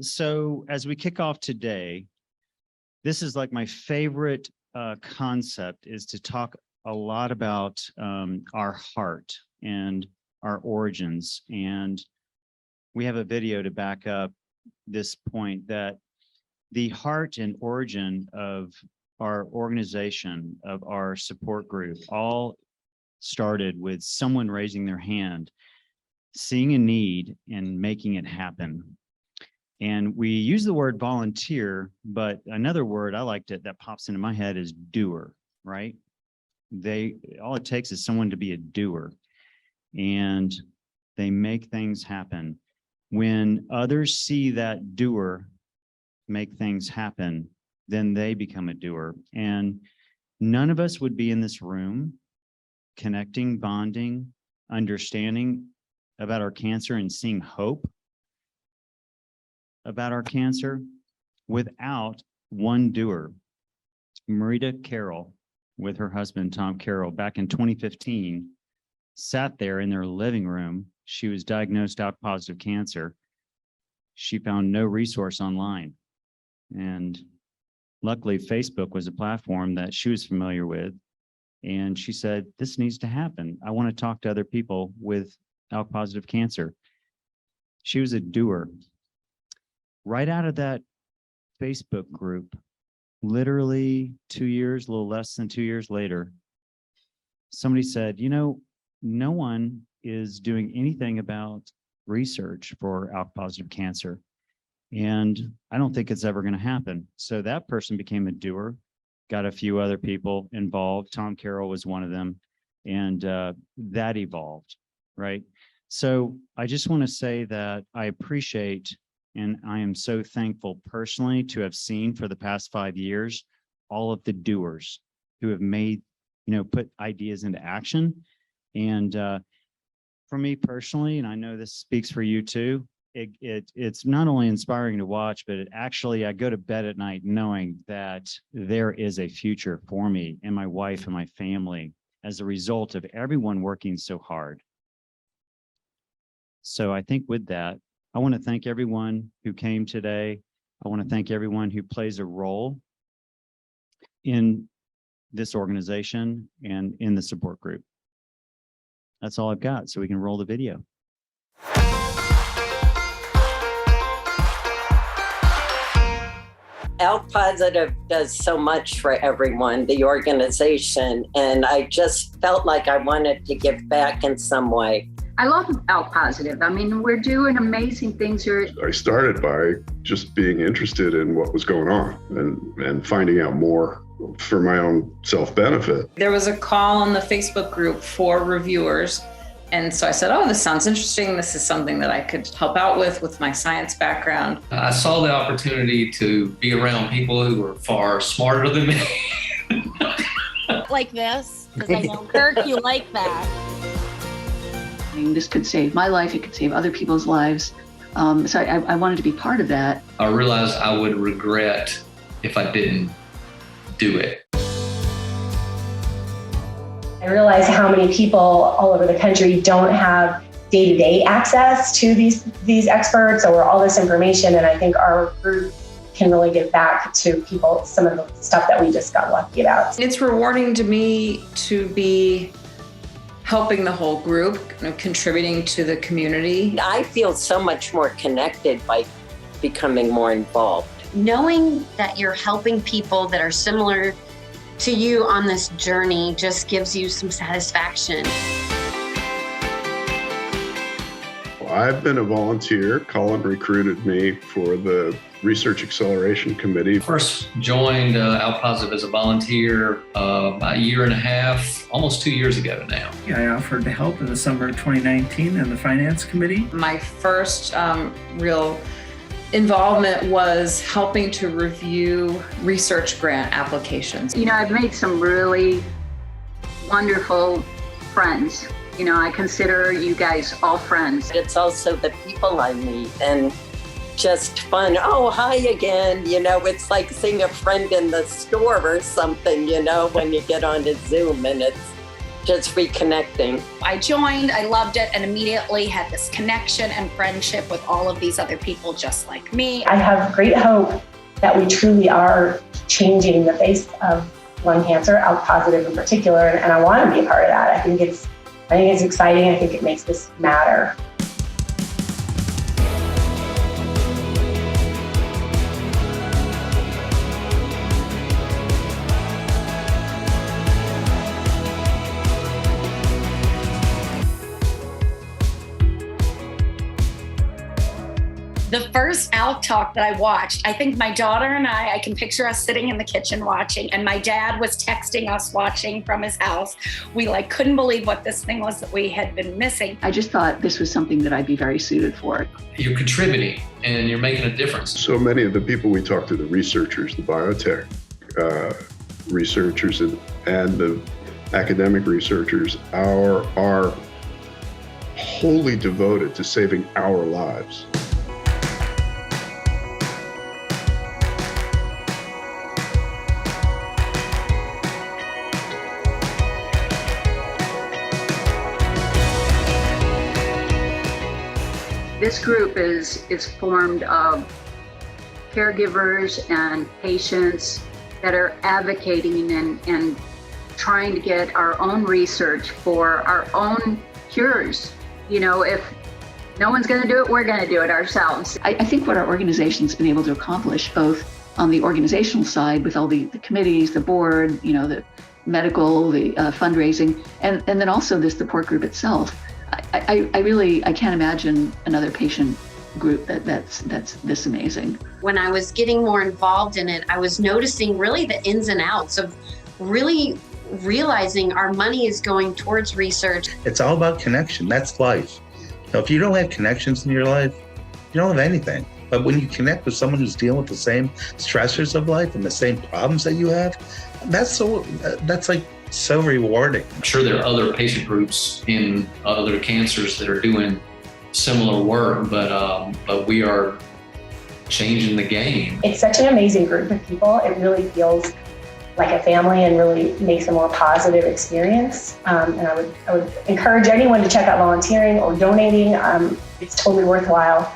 So as we kick off today, this is like my favorite concept, is to talk a lot about our heart and our origins. And we have a video to back up this point, that the heart and origin of our organization, of our support group, all started with someone raising their hand, seeing a need and making it happen. And we use the word volunteer, but another word I liked that pops into my head is doer, right? All it takes is someone to be a doer, and they make things happen. When others see that doer make things happen, then they become a doer. And none of us would be in this room connecting, bonding, understanding about our cancer and seeing hope about our cancer without one doer. Marita Carroll, with her husband, Tom Carroll, back in 2015, sat there in their living room. She was diagnosed ALK-positive cancer. She found no resource online. And luckily, Facebook was a platform that she was familiar with. And she said, this needs to happen. I want to talk to other people with ALK-positive cancer. She was a doer. Right out of that Facebook group, literally 2 years, a little less than 2 years later, somebody said, no one is doing anything about research for ALK-positive cancer. And I don't think it's ever going to happen. So that person became a doer, got a few other people involved. Tom Carroll was one of them. And that evolved, right? So I just want to say that I appreciate, and I am so thankful personally to have seen for the past 5 years, all of the doers who have made, put ideas into action. And for me personally, and I know this speaks for you too, it's not only inspiring to watch, but I go to bed at night knowing that there is a future for me and my wife and my family as a result of everyone working so hard. So I think with that, I want to thank everyone who came today. I want to thank everyone who plays a role in this organization and in the support group. That's all I've got, so we can roll the video. ALK-positive does so much for everyone, the organization, and I just felt like I wanted to give back in some way. I love ALK-positive. I mean, we're doing amazing things here. I started by just being interested in what was going on and finding out more for my own self-benefit. There was a call on the Facebook group for reviewers. And so I said, oh, this sounds interesting. This is something that I could help out with my science background. I saw the opportunity to be around people who were far smarter than me. Like this, because I know, Kirk, you like that. This could save my life. It could save other people's lives. So I wanted to be part of that. I realized I would regret if I didn't do it. I realize how many people all over the country don't have day-to-day access to these experts or all this information, and I think our group can really give back to people some of the stuff that we just got lucky about. It's rewarding to me to be helping the whole group, contributing to the community. I feel so much more connected by becoming more involved. Knowing that you're helping people that are similar to you on this journey just gives you some satisfaction. I've been a volunteer. Colin recruited me for the Research Acceleration Committee. First joined ALK-positive as a volunteer about a year and a half, almost 2 years ago now. I offered to help in the summer of 2019 in the Finance Committee. My first real involvement was helping to review research grant applications. I've made some really wonderful friends. I consider you guys all friends. It's also the people I meet and just fun. Oh, hi again. It's like seeing a friend in the store or something, when you get on to Zoom, and just reconnecting. I joined, I loved it, and immediately had this connection and friendship with all of these other people just like me. I have great hope that we truly are changing the face of lung cancer, ALK-positive in particular, and I want to be a part of that. I think it's exciting. I think it makes this matter. The first ALK talk that I watched, I think my daughter and I can picture us sitting in the kitchen watching, and my dad was texting us watching from his house. We couldn't believe what this thing was that we had been missing. I just thought this was something that I'd be very suited for. You're contributing and you're making a difference. So many of the people we talk to, the researchers, the biotech researchers, and the academic researchers are wholly devoted to saving our lives. This group is formed of caregivers and patients that are advocating and trying to get our own research for our own cures. You know, if no one's going to do it, we're going to do it ourselves. I think what our organization's been able to accomplish, both on the organizational side with all the committees, the board, you know, the medical, the fundraising, and then also this support group itself. I can't imagine another patient group that's this amazing. When I was getting more involved in it, I was noticing really the ins and outs of really realizing our money is going towards research. It's all about connection. That's life. You know, if you don't have connections in your life, you don't have anything. But when you connect with someone who's dealing with the same stressors of life and the same problems that you have, that's like so rewarding. I'm sure there are other patient groups in other cancers that are doing similar work, but we are changing the game. It's such an amazing group of people. It really feels like a family and really makes a more positive experience. And I would encourage anyone to check out volunteering or donating. It's totally worthwhile.